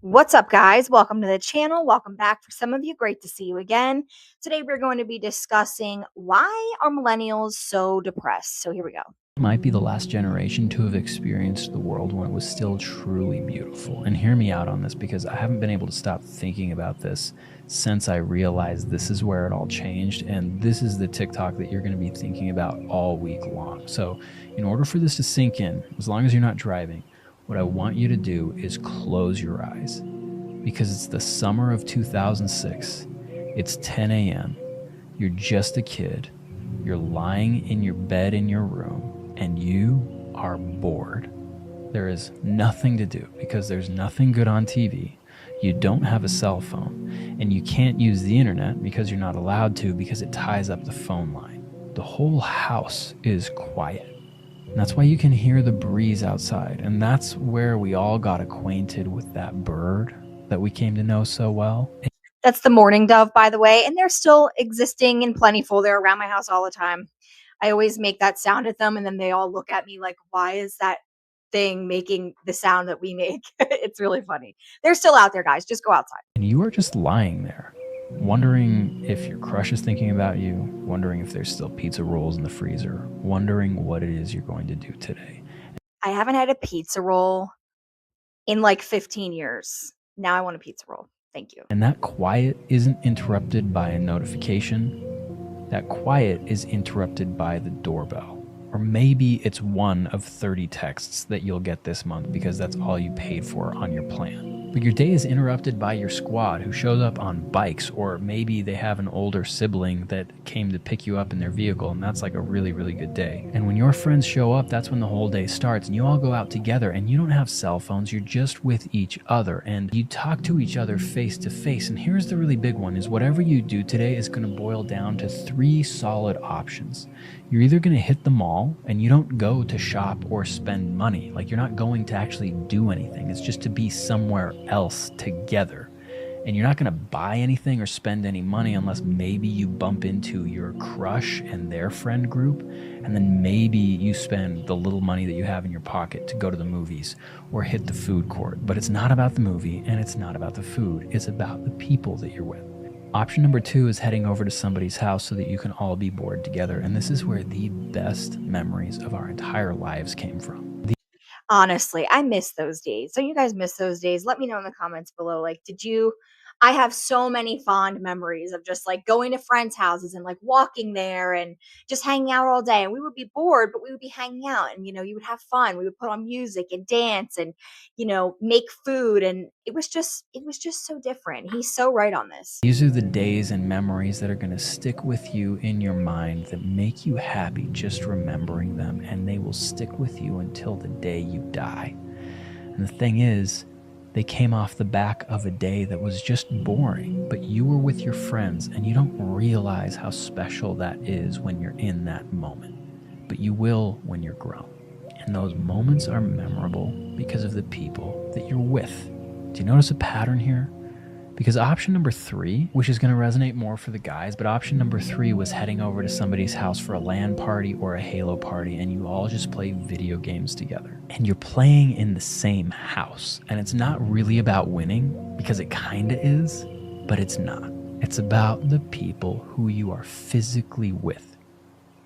What's up, guys? Welcome to the channel. Welcome back. For some of you, great to see you again. Today, we're going to be discussing why are millennials so depressed. So here we go. Might be the last generation to have experienced the world when it was still truly beautiful. And hear me out on this, because I haven't been able to stop thinking about this since I realized this is where it all changed. And this is the TikTok that you're going to be thinking about all week long. So in order for this to sink in, as long as you're not driving, what I want you to do is close your eyes, because it's the summer of 2006. It's 10 a.m. You're just a kid. You're lying in your bed in your room and you are bored. There is nothing to do because there's nothing good on TV. You don't have a cell phone and you can't use the internet because you're not allowed to, because it ties up the phone line. The whole house is quiet. And that's why you can hear the breeze outside. And that's where we all got acquainted with that bird that we came to know so well. That's the mourning dove, by the way, and they're still existing and plentiful. They're around my house all the time. I always make that sound at them, and then they all look at me like, why is that thing making the sound that we make? It's really funny. They're still out there, guys. Just go outside. And you are just lying there, wondering if your crush is thinking about you, wondering if there's still pizza rolls in the freezer, wondering what it is you're going to do today. I haven't had a pizza roll in like 15 years. Now I want a pizza roll. Thank you. And that quiet isn't interrupted by a notification. That quiet is interrupted by the doorbell. Or maybe it's one of 30 texts that you'll get this month because that's all you paid for on your plan. But your day is interrupted by your squad who shows up on bikes, or maybe they have an older sibling that came to pick you up in their vehicle, and that's like a really, really good day. And when your friends show up, that's when the whole day starts, and you all go out together, and you don't have cell phones, you're just with each other, and you talk to each other face to face. And here's the really big one, is whatever you do today is going to boil down to 3 solid options. You're either going to hit the mall, and you don't go to shop or spend money. Like, you're not going to actually do anything. It's just to be somewhere else together. And you're not going to buy anything or spend any money unless maybe you bump into your crush and their friend group, and then maybe you spend the little money that you have in your pocket to go to the movies or hit the food court. But it's not about the movie, and it's not about the food. It's about the people that you're with. Option number 2 is heading over to somebody's house so that you can all be bored together. And this is where the best memories of our entire lives came from. Honestly, I miss those days. So you guys miss those days? Let me know in the comments below. Like, did you? I have so many fond memories of just like going to friends' houses and like walking there and just hanging out all day. And we would be bored, but we would be hanging out, and you would have fun. We would put on music and dance and make food, and it was just so different. He's so right on this. These are the days and memories that are going to stick with you in your mind, that make you happy just remembering them, and they will stick with you until the day you die. And the thing is, they came off the back of a day that was just boring, but you were with your friends, and you don't realize how special that is when you're in that moment. But you will when you're grown. And those moments are memorable because of the people that you're with. Do you notice a pattern here? Because option number 3, which is going to resonate more for the guys, but option number 3 was heading over to somebody's house for a LAN party or a Halo party, and you all just play video games together. And you're playing in the same house. And it's not really about winning, because it kind of is, but it's not. It's about the people who you are physically with.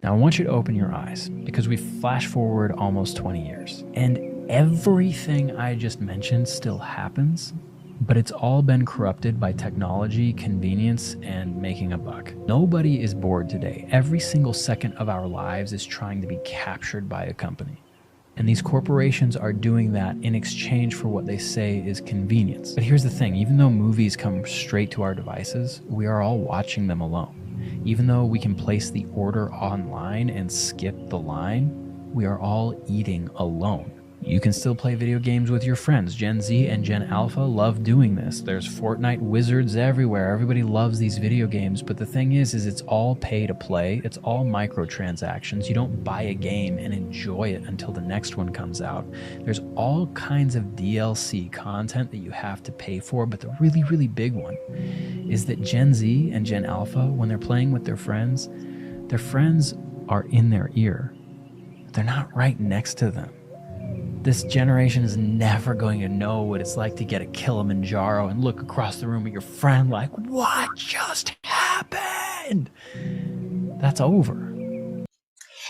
Now I want you to open your eyes, because we flash forward almost 20 years. And everything I just mentioned still happens, but it's all been corrupted by technology, convenience, and making a buck. Nobody is bored today. Every single second of our lives is trying to be captured by a company. And these corporations are doing that in exchange for what they say is convenience. But here's the thing, even though movies come straight to our devices, we are all watching them alone. Even though we can place the order online and skip the line, we are all eating alone. You can still play video games with your friends. Gen Z and Gen Alpha love doing this. There's Fortnite wizards everywhere. Everybody loves these video games, but the thing is it's all pay to play. It's all microtransactions. You don't buy a game and enjoy it until the next one comes out. There's all kinds of DLC content that you have to pay for, but the really, really big one is that Gen Z and Gen Alpha, when they're playing with their friends are in their ear. They're not right next to them. This generation is never going to know what it's like to get a Kilimanjaro and look across the room at your friend like, what just happened? That's over.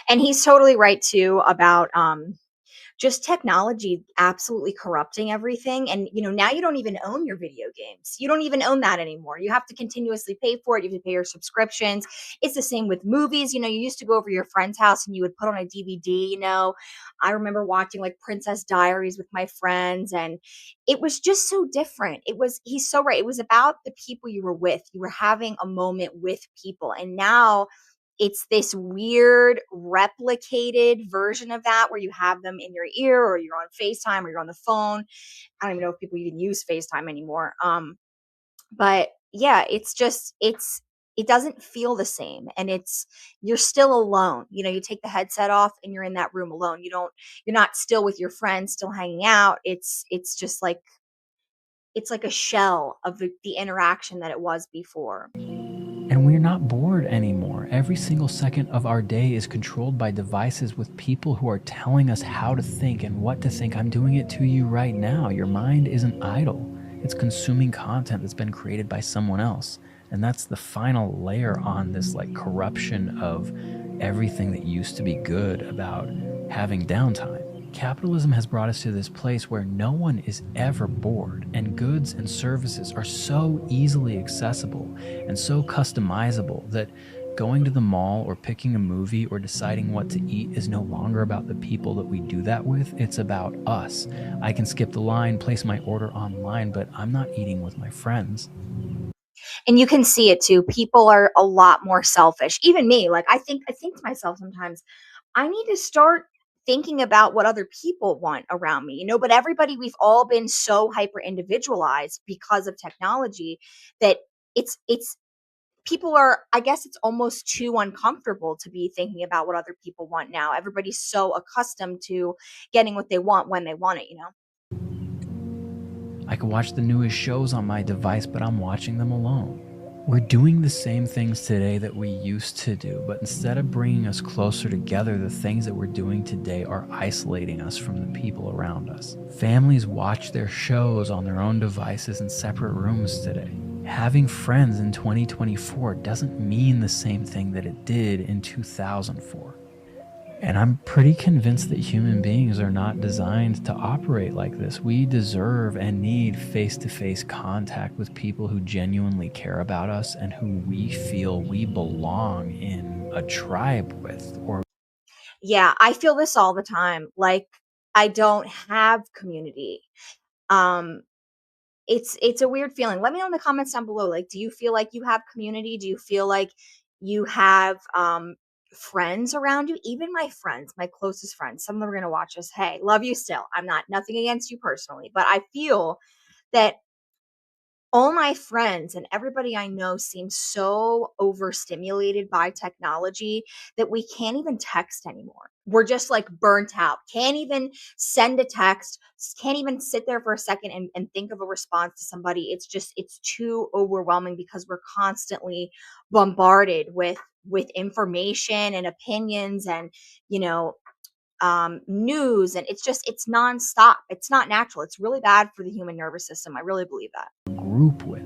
And he's totally right too about just technology absolutely corrupting everything. And now you don't even own your video games. You don't even own that anymore. You have to continuously pay for it. You have to pay your subscriptions. It's the same with movies. You used to go over to your friend's house and you would put on a DVD. I remember watching like Princess Diaries with my friends, and it was just so different. He's so right. It was about the people you were with. You were having a moment with people. And now it's this weird replicated version of that where you have them in your ear, or you're on FaceTime, or you're on the phone. I don't even know if people even use FaceTime anymore. But yeah, it doesn't feel the same, and you're still alone. You take the headset off and you're in that room alone. You're not still with your friends, still hanging out. It's just like it's like a shell of the interaction that it was before. And we're not bored anymore. Every single second of our day is controlled by devices with people who are telling us how to think and what to think. I'm doing it to you right now. Your mind isn't idle, it's consuming content that's been created by someone else. And that's the final layer on this like corruption of everything that used to be good about having downtime. Capitalism has brought us to this place where no one is ever bored, and goods and services are so easily accessible and so customizable that going to the mall or picking a movie or deciding what to eat is no longer about the people that we do that with. It's about us. I can skip the line, place my order online, but I'm not eating with my friends. And you can see it too. People are a lot more selfish. Even me, like I think to myself sometimes, I need to start thinking about what other people want around me. But everybody, we've all been so hyper individualized because of technology that it's people are, I guess it's almost too uncomfortable to be thinking about what other people want now. Everybody's so accustomed to getting what they want when they want it. I can watch the newest shows on my device, but I'm watching them alone. We're doing the same things today that we used to do, but instead of bringing us closer together, the things that we're doing today are isolating us from the people around us. Families watch their shows on their own devices in separate rooms today. Having friends in 2024 doesn't mean the same thing that it did in 2004. And I'm pretty convinced that human beings are not designed to operate like this. We deserve and need face to face contact with people who genuinely care about us and who we feel we belong in a tribe with. Or Yeah, I feel this all the time. Like I don't have community. Um it's a weird feeling. Let me know in the comments down below. Like, do you feel like you have community? Do you feel like you have friends around you? Even my friends, my closest friends, some of them are gonna watch this. Hey, love you still. I'm not nothing against you personally, but I feel that all my friends and everybody I know seems so overstimulated by technology that we can't even text anymore. We're just like burnt out. Can't even send a text, can't even sit there for a second and think of a response to somebody. It's too overwhelming because we're constantly bombarded with information and opinions and you know news, and it's nonstop. It's not natural. It's really bad for the human nervous system. I really believe that. group with.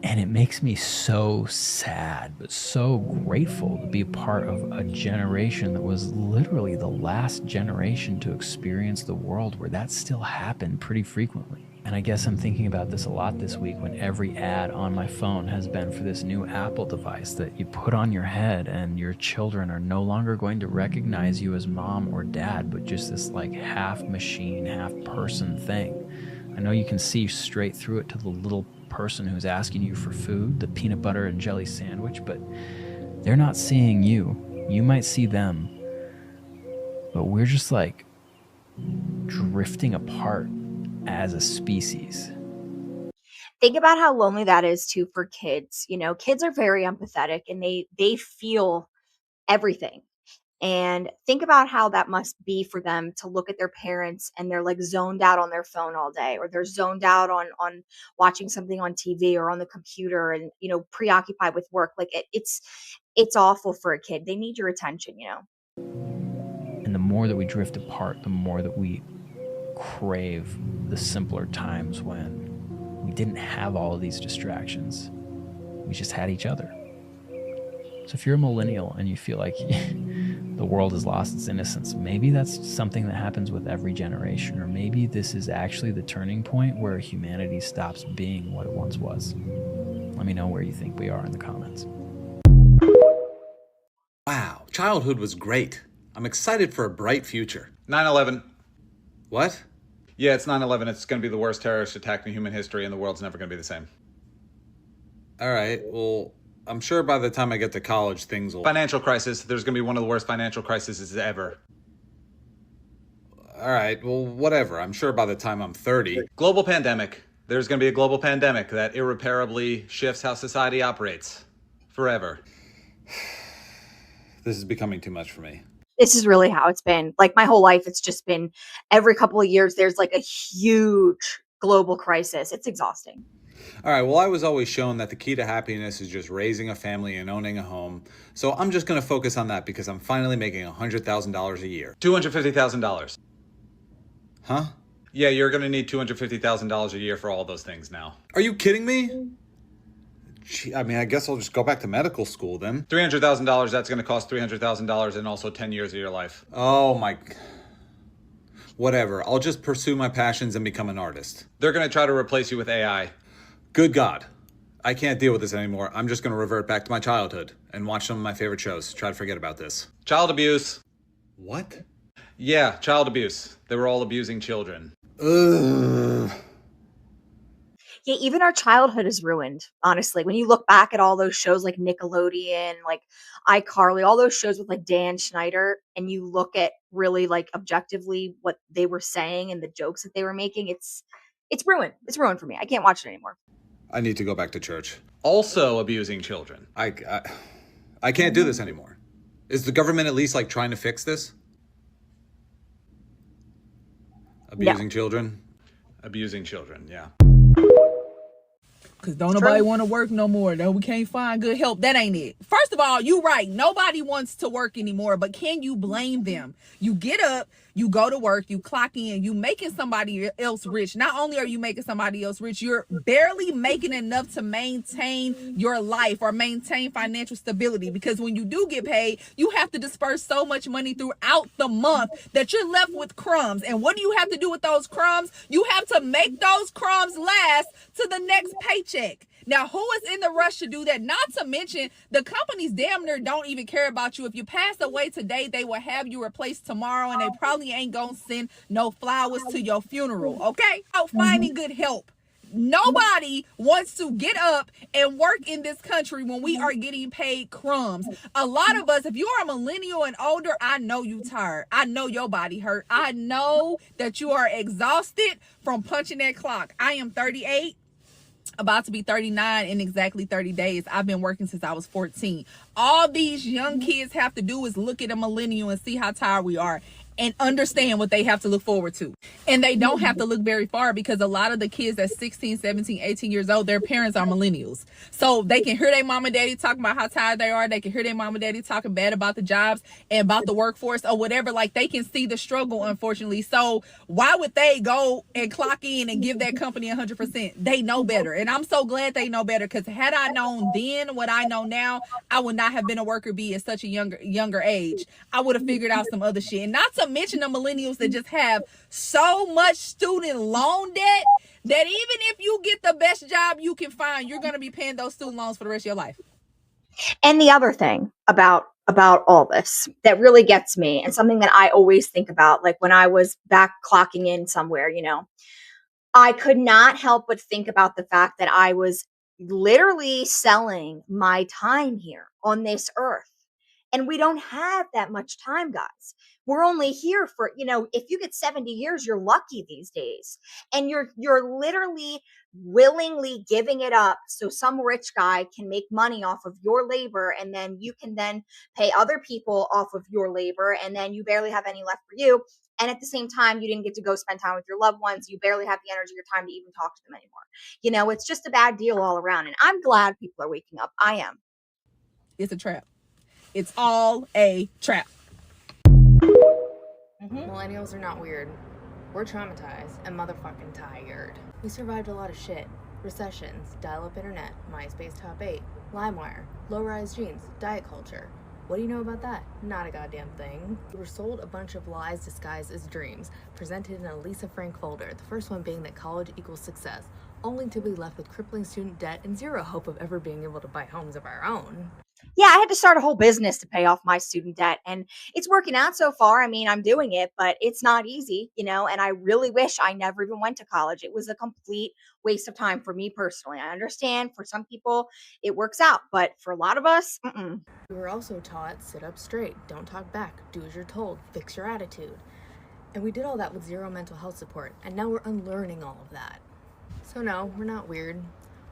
And it makes me so sad, but so grateful to be a part of a generation that was literally the last generation to experience the world where that still happened pretty frequently. And I guess I'm thinking about this a lot this week when every ad on my phone has been for this new Apple device that you put on your head, and your children are no longer going to recognize you as mom or dad, but just this like half machine, half person thing. I know you can see straight through it to the little person who's asking you for food, the peanut butter and jelly sandwich, but they're not seeing you. You might see them, but we're just like drifting apart as a species. Think about how lonely that is too for kids. Kids are very empathetic and they feel everything. And think about how that must be for them to look at their parents and they're like zoned out on their phone all day, or they're zoned out on watching something on TV or on the computer, and preoccupied with work. Like it's awful for a kid. They need your attention. And the more more that we drift apart, the more that we crave the simpler times when we didn't have all of these distractions. We just had each other. So if you're a millennial and you feel like the world has lost its innocence, maybe that's something that happens with every generation, or maybe this is actually the turning point where humanity stops being what it once was. Let me know where you think we are in the comments. Wow, childhood was great. I'm excited for a bright future. 9/11. What? Yeah, it's 9/11. It's going to be the worst terrorist attack in human history, and the world's never going to be the same. All right, well, I'm sure by the time I get to college, things will... Financial crisis. There's going to be one of the worst financial crises ever. All right, well, whatever. I'm sure by the time I'm 30... Global pandemic. There's going to be a global pandemic that irreparably shifts how society operates. Forever. This is becoming too much for me. This is really how it's been. Like my whole life, it's just been every couple of years, there's like a huge global crisis. It's exhausting. All right, well, I was always shown that the key to happiness is just raising a family and owning a home. So I'm just going to focus on that because I'm finally making $100,000 a year. $250,000. Huh? Yeah, you're going to need $250,000 a year for all those things now. Are you kidding me? Gee, I mean, I guess I'll just go back to medical school then. $300,000, that's going to cost $300,000 and also 10 years of your life. Oh my... Whatever, I'll just pursue my passions and become an artist. They're going to try to replace you with AI. Good God. I can't deal with this anymore. I'm just going to revert back to my childhood and watch some of my favorite shows. Try to forget about this. Child abuse. What? Yeah, child abuse. They were all abusing children. Ugh. Yeah, even our childhood is ruined, honestly. When you look back at all those shows like Nickelodeon, like iCarly, all those shows with like Dan Schneider, and you look at really like objectively what they were saying and the jokes that they were making, it's ruined. It's ruined for me. I can't watch it anymore. I need to go back to church. Also abusing children. I can't do this anymore. Is the government at least like trying to fix this? Abusing children? Abusing children, yeah. Cause don't nobody want to work no more. No, we can't find good help. That ain't it. First of all, you right. Nobody wants to work anymore, but can you blame them? You get up, you go to work, you clock in, you making somebody else rich. Not only are you making somebody else rich, you're barely making enough to maintain your life or maintain financial stability. Because when you do get paid, you have to disperse so much money throughout the month that you're left with crumbs. And what do you have to do with those crumbs? You have to make those crumbs last to the next paycheck. Now, who is in the rush to do that? Not to mention, the companies damn near don't even care about you. If you pass away today, they will have you replaced tomorrow, and they probably ain't gonna send no flowers to your funeral, okay? Out finding good help. Nobody wants to get up and work in this country when we are getting paid crumbs. A lot of us, if you are a millennial and older, I know you tired. I know your body hurt. I know that you are exhausted from punching that clock. I am 38. About to be 39 in exactly 30 days. I've been working since I was 14. All these young kids have to do is look at a millennial and see how tired we are and understand what they have to look forward to. And they don't have to look very far because a lot of the kids that's 16, 17, 18 years old, their parents are millennials. So they can hear their mom and daddy talking about how tired they are. They can hear their mom and daddy talking bad about the jobs and about the workforce or whatever. Like they can see the struggle, unfortunately. So why would they go and clock in and give that company 100%? They know better. And I'm so glad they know better because had I known then what I know now, I would not have been a worker bee at such a younger age. I would have figured out some other shit. And not to mention the millennials that just have so much student loan debt that even if you get the best job you can find, you're going to be paying those student loans for the rest of your life. And the other thing about all this that really gets me, and something that I always think about, like when I was back clocking in somewhere, you know, I could not help but think about the fact that I was literally selling my time here on this earth. And we don't have that much time, guys. We're only here for, you know, if you get 70 years, you're lucky these days. And you're literally willingly giving it up so some rich guy can make money off of your labor, and then you can then pay other people off of your labor, and then you barely have any left for you. And at the same time, you didn't get to go spend time with your loved ones. You barely have the energy or time to even talk to them anymore. You know, it's just a bad deal all around. And I'm glad people are waking up. I am. It's a trap. It's all a trap. Millennials are not weird. We're traumatized and motherfucking tired. We survived a lot of shit. Recessions, dial-up internet, MySpace top 8, LimeWire, low-rise jeans, diet culture. What do you know about that? Not a goddamn thing. We were sold a bunch of lies disguised as dreams, presented in a Lisa Frank folder, the first one being that college equals success, only to be left with crippling student debt and zero hope of ever being able to buy homes of our own. Yeah, I had to start a whole business to pay off my student debt, and it's working out so far. I mean, I'm doing it, but it's not easy, and I really wish I never even went to college. It was a complete waste of time for me personally. I understand for some people it works out, but for a lot of us, mm-mm. We were also taught, sit up straight, don't talk back, do as you're told, fix your attitude. And we did all that with zero mental health support, and now we're unlearning all of that. So no, we're not weird.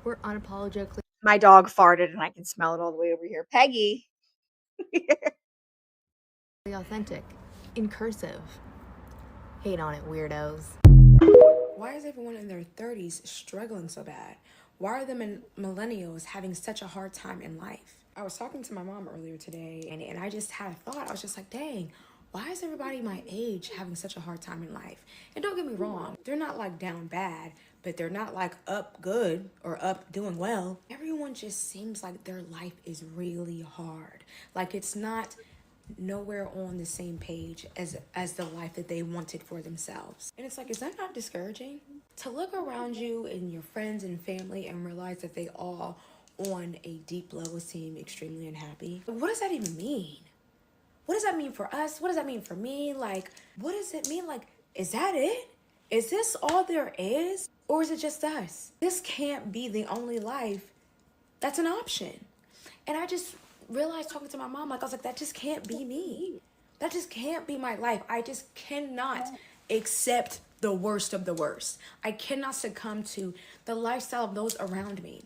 We're unapologetically My dog farted and I can smell it all the way over here. Peggy. authentic, in cursive. Hate on it, weirdos. Why is everyone in their 30s struggling so bad? Why are the millennials having such a hard time in life? I was talking to my mom earlier today, and I just had a thought. I was just like, dang, why is everybody my age having such a hard time in life? And don't get me wrong, they're not like down bad, but they're not like up good or up doing well. Everyone just seems like their life is really hard. Like it's not nowhere on the same page as the life that they wanted for themselves. And it's like, is that not discouraging? To look around you and your friends and family and realize that they all on a deep level seem extremely unhappy. What does that even mean? What does that mean for us? What does that mean for me? Like, what does it mean? Like, is that it? Is this all there is? Or is it just us? This can't be the only life that's an option. And I just realized talking to my mom, like I was like, that just can't be me. That just can't be my life. I just cannot accept the worst of the worst. I cannot succumb to the lifestyle of those around me.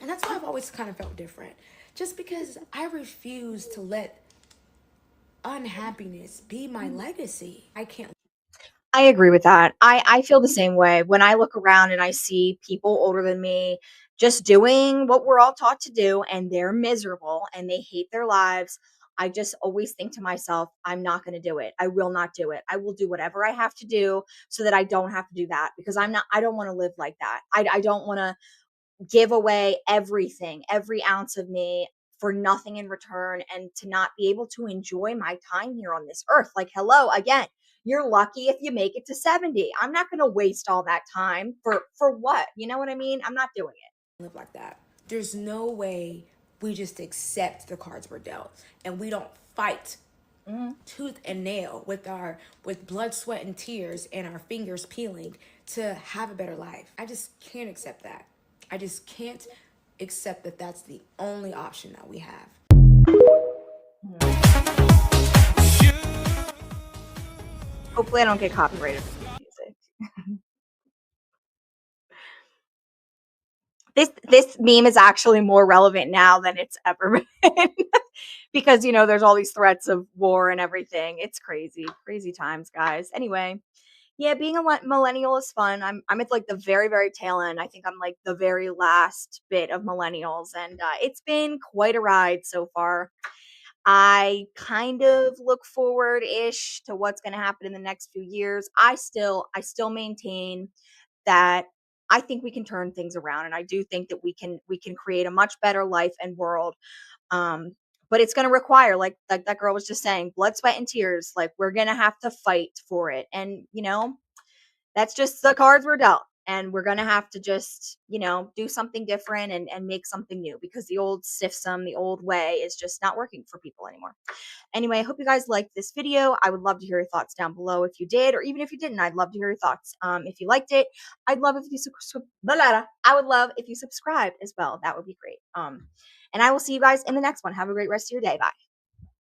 And that's why I've always kind of felt different. Just because I refuse to let unhappiness be my legacy. I can't. I agree with that. I feel the same way. When I look around and I see people older than me just doing what we're all taught to do and they're miserable and they hate their lives, I just always think to myself, I'm not going to do it. I will not do it. I will do whatever I have to do so that I don't have to do that because I don't want to live like that. I don't want to give away everything, every ounce of me for nothing in return and to not be able to enjoy my time here on this earth. Like, hello, again, you're lucky if you make it to 70. I'm not going to waste all that time for what? You know what I mean? I'm not doing it. Live like that. There's no way we just accept the cards we're dealt and we don't fight tooth and nail with blood, sweat, and tears and our fingers peeling to have a better life. I just can't accept that. I just can't accept that that's the only option that we have. Hopefully I don't get copyrighted for this music. This meme is actually more relevant now than it's ever been because there's all these threats of war and everything. It's crazy times, guys. Anyway, yeah, being a millennial is fun. I'm at like the very very tail end. I think I'm like the very last bit of millennials, and it's been quite a ride so far. I kind of look forward ish to what's going to happen in the next few years. I still maintain that I think we can turn things around, and I do think that we can create a much better life and world. Um, but it's going to require, like that girl was just saying, blood, sweat, and tears. Like we're going to have to fight for it, and that's just the cards we're dealt. And we're going to have to just, do something different and make something new because the old system, the old way is just not working for people anymore. Anyway, I hope you guys liked this video. I would love to hear your thoughts down below if you did, or even if you didn't, I'd love to hear your thoughts. If you liked it, I would love if you subscribed as well. That would be great. And I will see you guys in the next one. Have a great rest of your day. Bye.